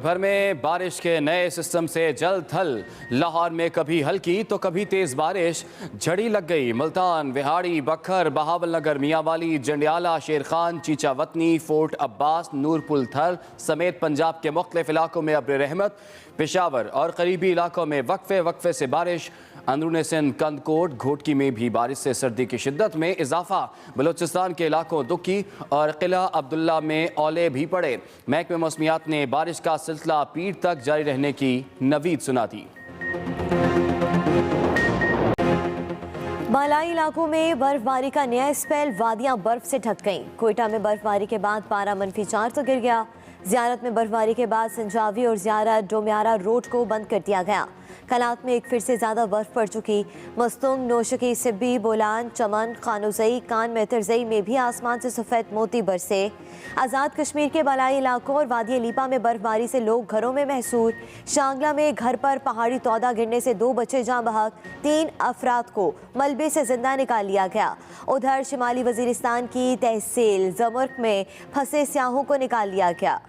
भर में बारिश के नए सिस्टम से जल थल। लाहौर में कभी हल्की तो कभी तेज बारिश, झड़ी लग गई। मुल्तान, विहाड़ी, बखर, बहावलनगर, मियांवाली, जंडियाला, शेरखान, चीचावतनी, फोर्ट अब्बास, नूरपुल थल समेत पंजाब के मुख्तलिफ इलाकों में अब्र रहमत। पेशावर और करीबी इलाकों में वक्फे वक्फे से बारिश। अंदरून सिंध, कंदकोट, घोटकी में भी बारिश से सर्दी की शिद्दत में इजाफा। बलूचिस्तान के इलाकों दुक्की और किला अब्दुल्ला में ओले भी पड़े। महकमे मौसमियात ने बारिश का सिलसिला पीर तक जारी रहने की नवीद सुना दी। बालाई इलाकों में बर्फबारी का नया स्पेल, वादियां बर्फ से ढक गईं। कोयटा में बर्फबारी के बाद पारा -4 तो गिर गया। ज़ियारत में बर्फबारी के बाद संजावी और ज़ियारत डोम्यारा रोड को बंद कर दिया गया। कलात में एक फिर से ज़्यादा बर्फ पड़ चुकी। मस्तुंग, नौशकी, सिब्बी, बोलान, चमन, खानुजई, कान मेहतरजई में भी आसमान से सफ़ेद मोती बरसे। आज़ाद कश्मीर के बालाई इलाकों और वादी लीपा में बर्फबारी से लोग घरों में महसूर। शांगला में घर पर पहाड़ी तौदा गिरने से 2 बच्चे जाँ बहक, 3 अफराद को मलबे से जिंदा निकाल लिया गया। उधर शिमाली वजीरिस्तान की तहसील जमुर्क में फंसे स्याहों को निकाल लिया गया।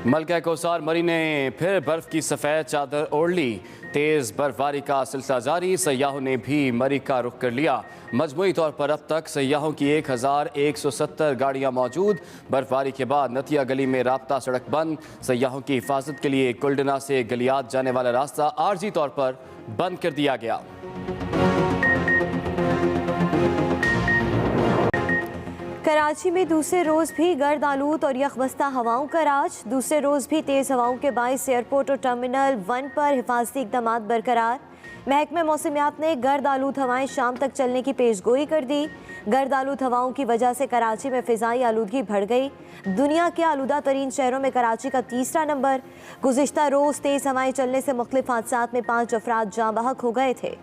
मलका कोसार मरी ने फिर बर्फ की सफ़ेद चादर ओढ़ ली। तेज़ बर्फबारी का सिलसिला जारी। सयाहों ने भी मरी का रुख कर लिया। मजमूई तौर पर अब तक सयाहों की 1170 गाड़ियाँ मौजूद। बर्फबारी के बाद नतिया गली में राब्ता सड़क बंद। सयाहों की हिफाजत के लिए कुल्डना से गलियात जाने वाला रास्ता आर्जी तौर पर बंद कर दिया गया। कराची में दूसरे रोज़ भी गर्द आलूद और यखबस्ता हवाओं का राज। दूसरे रोज़ भी तेज़ हवाओं के बायस एयरपोर्ट और टर्मिनल 1 पर हिफाजती इक़दाम बरकरार। महकमे मौसमियात ने गर्द आलूद हवाएं शाम तक चलने की पेशगोई कर दी। गर्द आलूद हवाओं की वजह से कराची में फ़िज़ाई आलूदगी बढ़ गई। दुनिया के आलूदा तरीन शहरों में कराची का तीसरा नंबर। गुज़िश्ता रोज़ तेज़ हवाएं चलने से मुख्तलिफ हादसात में 5 अफराद जाँ बहक हो गए थे।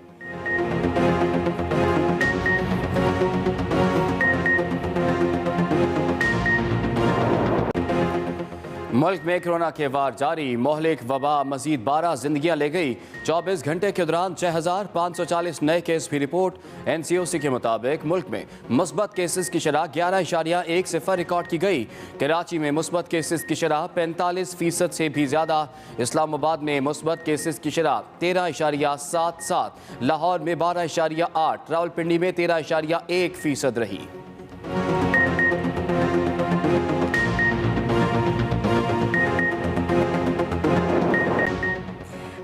मुल्क में कोरोना के वार जारी। मोहलिक वबा मजीद 12 जिंदगियां ले गई। 24 घंटे के दौरान 6540 नए केस भी रिपोर्ट। NCOC के मुताबिक मुल्क में मुस्बत केसेस की शरह 11.10 रिकॉर्ड की गई। कराची में मुस्बत केसेस की शरह 45% से भी ज़्यादा। इस्लामाबाद में मुस्बत केसेस की शरह 13.77, लाहौर में 12.8, रावलपिंडी में 13.1% रही।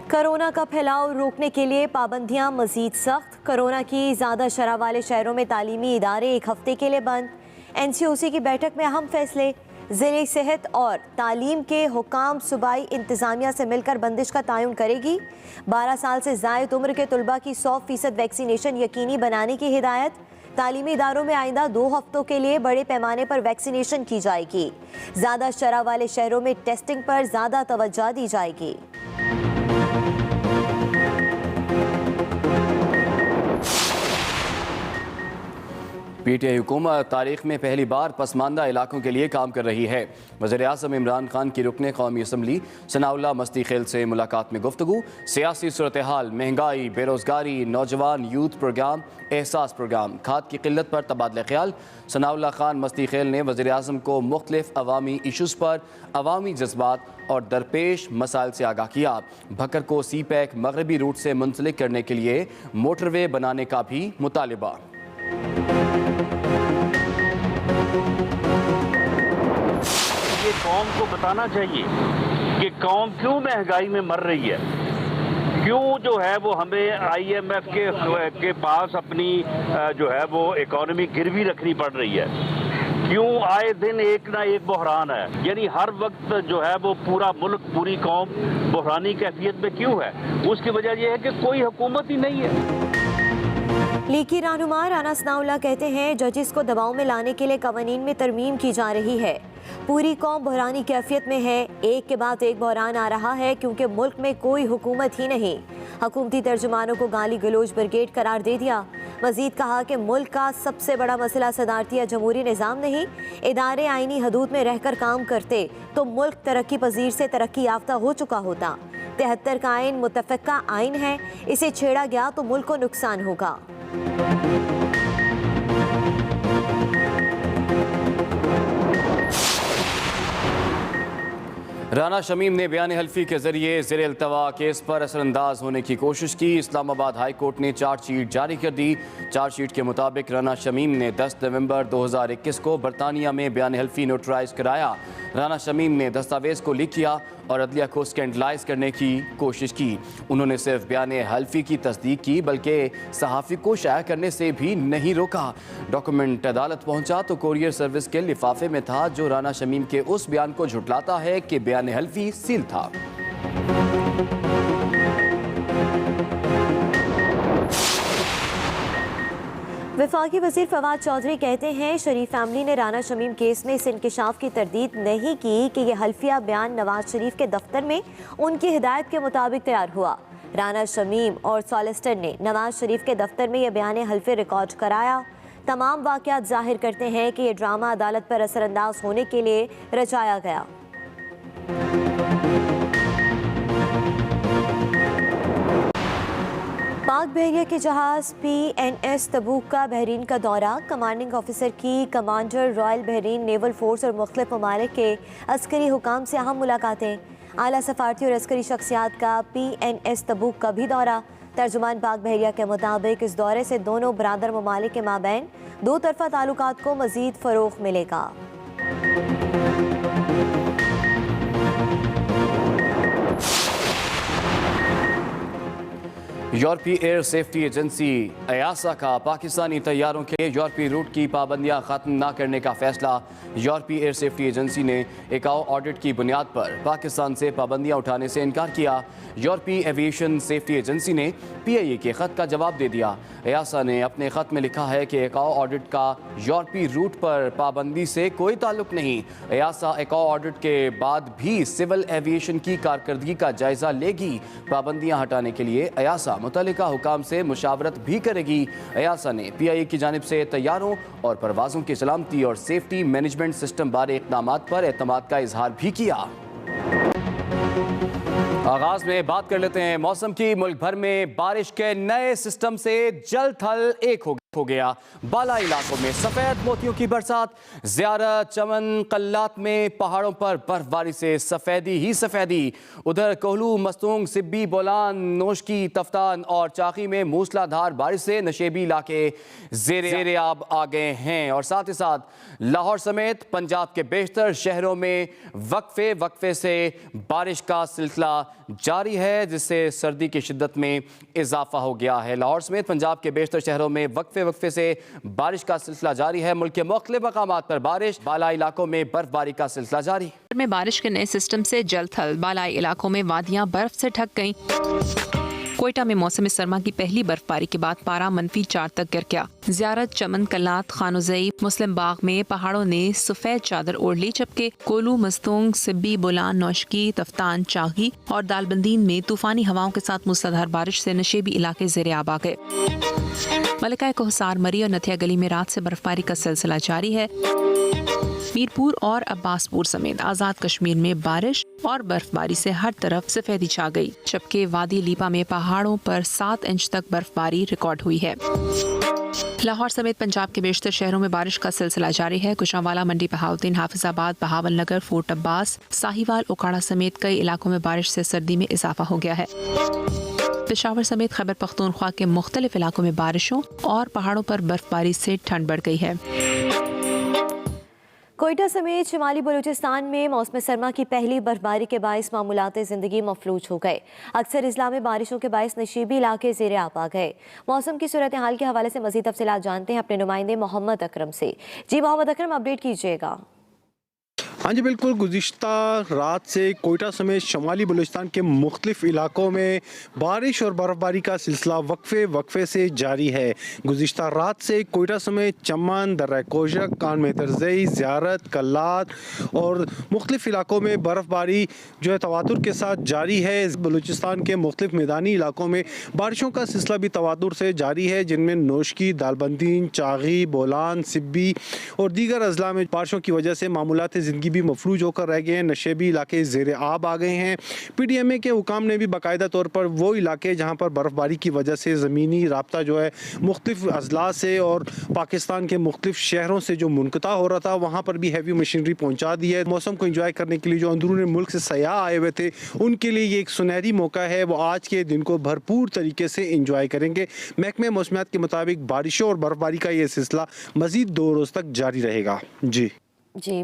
कोरोना का फैलाव रोकने के लिए पाबंदियां मजीद सख्त। कोरोना की ज़्यादा शरह वाले शहरों में तालीमी इदारे 1 हफ्ते के लिए बंद। NCOC की बैठक में अहम फैसले। ज़िले सेहत और तालीम के हुकाम सूबाई इंतज़ामिया से मिलकर बंदिश का तयन करेगी। 12 साल से ज़ायद उम्र के तलबा की 100% वैक्सीनेशन यकीनी बनाने की हिदायत। तालीमी इदारों में आइंदा 2 हफ्तों के लिए बड़े पैमाने पर वैक्सीनेशन की जाएगी। ज़्यादा शरह वाले शहरों में टेस्टिंग पर ज़्यादा तवज्जो दी जाएगी। PTI हुकूमत तारीख में पहली बार पसमानदा इलाकों के लिए काम कर रही है। वज़ीर-ए-आज़म इमरान खान की रुकने कौमी असम्बली सनाउल्लाह मस्ती खेल से मुलाकात में गुफ्तगू। सियासी सूरत हाल, महंगाई, बेरोज़गारी, नौजवान यूथ प्रोग्राम, एहसास प्रोग्राम, खाद की किल्लत पर तबादला ख्याल। सनाउल्लाह खान मस्ती खेल ने वज़ीर-ए-आज़म को मुख्तलिफ अवामी इशूज़ पर अवामी जज्बात और दरपेश मसाइल से आगाह किया। भक्कर को CPEC मगरबी रूट से मुंसलिक करने के लिए मोटरवे बनाने का भी मुतालिबा। ये कौम को बताना चाहिए कि कौम क्यों महंगाई में मर रही है, क्यों जो है वो हमें IMF के पास अपनी जो है वो इकोनॉमी गिरवी रखनी पड़ रही है, क्यों आए दिन एक ना एक बहरान है। यानी हर वक्त जो है वो पूरा मुल्क, पूरी कौम बहरानी कैफियत में क्यों है। उसकी वजह यह है कि कोई हुकूमत ही नहीं है। लीगी रहनुमा राना सनाउल्लाह कहते हैं जजिस को दबाव में लाने के लिए कवानीन में तरमीम की जा रही है। पूरी कौम बहरानी कैफियत में है। एक के बाद एक बहरान आ रहा है क्योंकि मुल्क में कोई हुकूमत ही नहीं। हुकूमती तर्जुमानों को गाली गलोच ब्रिगेड करार दे दिया। मजीद कहा कि मुल्क का सबसे बड़ा मसला सदारती या जमहूरी निज़ाम नहीं, इदारे आइनी हदूद में रहकर काम करते तो मुल्क तरक्की पजीर से तरक्की याफ्ता हो चुका होता। 73 का आइन मुतफ़क्का आइन है, इसे छेड़ा गया तो मुल्क को नुकसान होगा। राना शमीम ने बयान हल्फी के जरिए ज़ेर इल्तवा केस पर असरअंदाज होने की कोशिश की। इस्लामाबाद हाई कोर्ट ने चार्जशीट जारी कर दी। चार्जशीट के मुताबिक राना शमीम ने 10 नवंबर 2021 को बरतानिया में बयान हल्फी नोटराइज कराया। राना शमीम ने दस्तावेज़ को लीक किया और अदलिया को स्कैंडलाइज करने की कोशिश की। उन्होंने सिर्फ बयान हल्फी की तस्दीक की बल्कि सहाफ़ी को शाया करने से भी नहीं रोका। डॉक्यूमेंट अदालत पहुंचा तो कोरियर सर्विस के लिफाफे में था जो राना शमीम के उस बयान को झुटलाता है कि बयान हल्फी सील था। वफाकी वज़ीर फवाद चौधरी कहते हैं शरीफ फैमिली ने राना शमीम केस में इस इंकशाफ की तरदीद नहीं की कि यह हल्फिया बयान नवाज शरीफ के दफ्तर में उनकी हिदायत के मुताबिक तैयार हुआ। राना शमीम और सॉलिसिटर ने नवाज शरीफ के दफ्तर में यह बयान हल्फी रिकॉर्ड कराया। तमाम वाक़यात जाहिर करते हैं कि यह ड्रामा अदालत पर असरअंदाज होने के लिए रचाया गया। पाक बहरिया के जहाज़ PNS तबूक का बहरीन का दौरा। कमांडिंग ऑफिसर की commander royal Bahrain naval force और मुख्तलिफ ममालिक के अस्करी हुकाम से अहम मुलाकातें। आला सफारती और अस्करी शख्सियात का PNS तबूक का भी दौरा। तर्जुमान पाक बहरिया के मुताबिक इस दौरे से दोनों बरादर ममालिक के माबैन दो तरफा ताल्लुकात को मज़ीद फ़रोग़ मिलेगा। यूरोपीय एयर सेफ्टी एजेंसी EASA का पाकिस्तानी तैयारों के यूरोपीय रूट की पाबंदियां खत्म न करने का फैसला। यूरोपीय एयर सेफ्टी एजेंसी ने एक ऑडिट की बुनियाद पर पाकिस्तान से पाबंदियां उठाने से इनकार किया। यूरोपीय एविएशन सेफ्टी एजेंसी ने PIA के ख़त का जवाब दे दिया। EASA ने अपने ख़त में लिखा है कि एक ऑडिट का यूरोपीय रूट पर पाबंदी से कोई ताल्लुक नहीं। EASA एक ऑडिट के बाद भी सिविल एविएशन की कारकर्दगी का जायजा लेगी। पाबंदियां हटाने के लिए EASA मुतल्लिका हुकाम से मुशावरत भी करेगी। EASA ने PIA की जानिब से तैयारों और परवाज़ों की सलामती और सेफ्टी मैनेजमेंट सिस्टम बारे इक़दामात पर एतमाद का इजहार भी किया। आगाज में बात कर लेते हैं मौसम की। मुल्क भर में बारिश के नए सिस्टम से जल थल एक हो गया। बाला इलाकों में सफेद मोतियों की बरसात। ज़ियारत, चमन, कल्लात में पहाड़ों पर बर्फबारी से सफेदी ही सफेदी। उधर कोहलू, मस्तूंग, सिब्बी, बोलान, नोशकी, तफ्तान और चाकी में मूसलाधार बारिश से नशेबी इलाके ज़ेरे आब आ गए हैं। और साथ ही साथ लाहौर समेत पंजाब के बेशतर शहरों में वक्फे से बारिश का सिलसिला जारी है, जिससे सर्दी की शिद्दत में इजाफा हो गया है। लाहौर समेत पंजाब के बेशतर शहरों में वक्फे से बारिश का सिलसिला जारी है। मुल्क के मुख्तलिफ मकामात पर बारिश, बाला इलाकों में बर्फबारी का सिलसिला जारी। में बारिश के नए सिस्टम से जल थल बालाई इलाकों में वादियां बर्फ से ढक गईं। कोयटा में मौसम सरमा की पहली बर्फबारी के बाद पारा -4 तक गिर गया। ज़ियारत, चमन, कल्लात, खानुज़ई, मुस्लिम बाग में पहाड़ों ने सफेद चादर ओढ़ ली, जबकि कोलू, मस्तूंग, सिब्बी, बोलान, नौशकी, तफ्तान, चागी और दालबंदीन में तूफानी हवाओं के साथ मूसलाधार बारिश से नशेबी इलाके ज़ेरे आब आ गए। मलिका कोहसार, मरी और नथिया गली में रात से बर्फबारी का सिलसिला जारी है। मीरपुर और अब्बासपुर समेत आज़ाद कश्मीर में बारिश और बर्फबारी से हर तरफ सफेदी छा गई, जबकि वादी लीपा में पहाड़ों पर 7 इंच तक बर्फबारी रिकॉर्ड हुई है। लाहौर समेत पंजाब के बेशतर शहरों में बारिश का सिलसिला जारी है। कुशावाला, मंडी बहाउद्दीन, हाफिजाबाद, बहावल नगर, फोर्ट अब्बास, साहिवाल, ओकाड़ा समेत कई इलाकों में बारिश से सर्दी में इजाफा हो गया है। पेशावर समेत खैबर पख्तूनख्वा के मुख्तलिफ इलाकों में बारिशों और पहाड़ों पर बर्फबारी से ठंड बढ़ गई है। कोयटा समेत शिमाली बलूचिस्तान में मौसम सरमा की पहली बर्फबारी के बायस मामूलात ज़िंदगी मफलूज हो गए। अक्सर इजला में बारिशों के बायस नशीबी इलाके ज़ेरे आब आ गए। मौसम की सूरत हाल के हवाले से मज़ीद तफसीलात जानते हैं अपने नुमाइंदे मोहम्मद अकरम से। जी मोहम्मद अकरम, अपडेट कीजिएगा। हाँ जी बिल्कुल, गुज़िश्ता रात से कोयटा समेत शमाली बलूचिस्तान के मुख्तलिफ इलाकों में बारिश और बर्फबारी का सिलसिला वक्फे से जारी है। गुज़िश्ता रात से कोयटा समेत चमन, दर्रा कोशक, कान में तरजई, ज़ियारत, कल्लात और मुख्तलिफ इलाकों में बर्फबारी जो है तवातुर के साथ जारी है। बलूचिस्तान के मुख्तलिफ मैदानी इलाकों में बारिशों का सिलसिला भी तवातुर से जारी है, जिनमें नोशकी, दालबंदीन, चागी, बोलान, सिब्बी और दीगर अजला में बारिशों की वजह से मामूलात ज़िंदगी भी मफलूज होकर रह गए हैं, नशेबी इलाके ज़ेर आब आ गए हैं। PDMA के हुकाम ने भी बाकायदा तौर पर वो इलाके जहाँ पर बर्फ़बारी की वजह से ज़मीनी राब्ता जो है मुख्तलिफ अजला से और पाकिस्तान के मुख्तलिफ शहरों से जो मुनक़ता हो रहा था, वहाँ पर भी हैवी मशीनरी पहुँचा दी है। मौसम को इंजॉय करने के लिए जो अंदरून मुल्क से सयाह आए हुए थे, उनके लिए ये एक सुनहरी मौका है, वो आज के दिन को भरपूर तरीके से इंजॉय करेंगे। महकमे मौसमियात के मुताबिक बारिशों और बर्फबारी का ये सिलसिला मजीद 2 रोज़ तक जारी रहेगा। जी,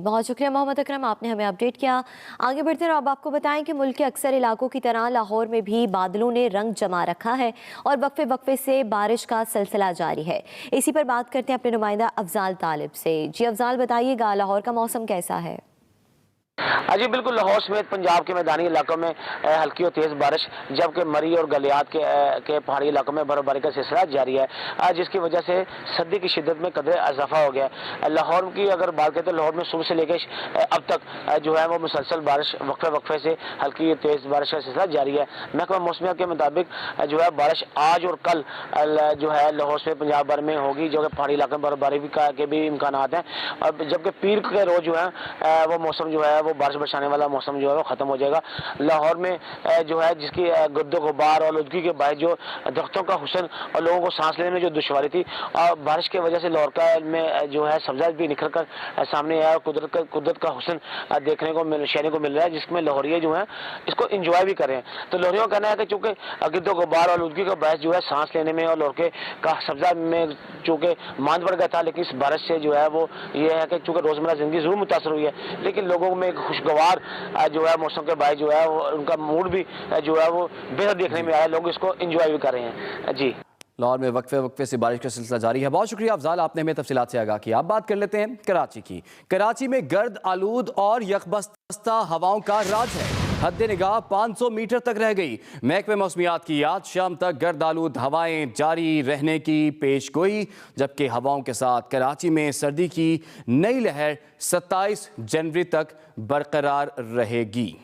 बहुत शुक्रिया मोहम्मद अकरम, आपने हमें अपडेट किया। आगे बढ़ते हैं और अब आपको बताएं कि मुल्क के अक्सर इलाकों की तरह लाहौर में भी बादलों ने रंग जमा रखा है और वक्फे वक्फे से बारिश का सिलसिला जारी है। इसी पर बात करते हैं अपने नुमाइंदा अफजाल तालिब से। जी अफजाल, बताइएगा लाहौर का मौसम कैसा है? जी बिल्कुल, लाहौर समेत पंजाब के मैदानी इलाकों में हल्की और तेज़ बारिश, जबकि मरी और गलियात के पहाड़ी इलाकों में बर्फबारी का सिलसिला जारी है, जिसकी वजह से सर्दी की शिद्दत में कदर इजाफा हो गया है। लाहौर की अगर बात करें तो लाहौर में सुबह से लेकर अब तक जो है वो मुसलसल बारिश वक्फे वक्फे से हल्की तेज़ बारिश का सिलसिला जारी है। महकमा मौसमियात के मुताबिक जो है बारिश आज और कल जो है लाहौर से पंजाब भर में होगी, जो कि पहाड़ी इलाकों में बर्फबारी के भी इम्कान हैं। और जबकि पीर के रोज जो है वो मौसम जो है वो बारिश बरसाने वाला मौसम जो है वो खत्म हो जाएगा। लाहौर में जो है जिसकी गद्दो गुबार और आलूदगी के बायस जो दरख्तों का हुस्न और लोगों को सांस लेने में जो दुश्वारी थी, और बारिश की वजह से लाहौर का में जो है सब्जा भी निखर कर सामने आया और कुदरत का हुस्न देखने को शहरी को मिल रहा है, जिसमें लाहौरिये जो है इसको इंजॉय भी कर रहे हैं। तो लाहौरियों का कहना है कि चूँकि गद्दो गुबार और आलूदगी का बायस जो है सांस लेने में और लाहौर का सब्जा में चूँकि मांद पड़ गया था, लेकिन इस बारिश से जो है वो ये है कि चूँकि रोज़मर्रा ज़िंदगी ज़रूर मुतासर हुई है, लेकिन लोगों में एक खुशगवार जो है मौसम के बायस जो है उनका मूड भी जो है वो बेहतर देखने में आया, लोग इसको एंजॉय भी कर रहे हैं। जी, लाहौर में वक्फे वक्फे से बारिश का सिलसिला जारी है। बहुत शुक्रिया अफजाल, आपने हमें तफसीलात से आगाह किया। अब बात कर लेते हैं कराची की। कराची में गर्द आलूद और यकबस्ता हवाओं का राज है। हद निगाह 500 मीटर तक रह गई। महकमे मौसमियात की आज शाम तक गर्द आलूद हवाएं जारी रहने की पेशगोई, जबकि हवाओं के साथ कराची में सर्दी की नई लहर 27 जनवरी तक बरकरार रहेगी।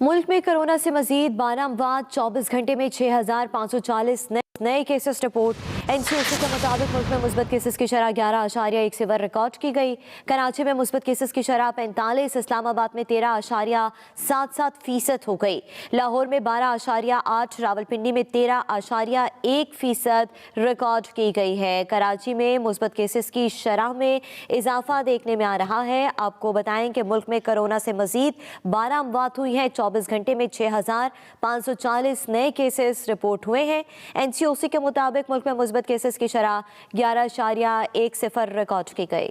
मुल्क में कोरोना से मजीद 12 अमवात, 24 घंटे में 6540 नए केसेस रिपोर्ट। NCOC के मुताबिक मुल्क में मुस्बत केसेस की शरह 11.1 रिकॉर्ड की गई। कराची में मुस्बत केसेस की शरह 45, इस्लामाबाद में 13.77% हो गई। लाहौर में 12.8, रावलपिंडी में 13.1% रिकॉर्ड की गई है। कराची में मुस्बत केसेस की शरह में इजाफा देखने में आ रहा है। आपको बताएं कि मुल्क में कोरोना से मजीद 12 अमवात हुई हैं। 24 घंटे में 6540 नए केसेस रिपोर्ट हुए हैं। NCOC के मुताबिक मुल्क में मुस्बत केसेस की शरह 11.10 रिकॉर्ड की गई।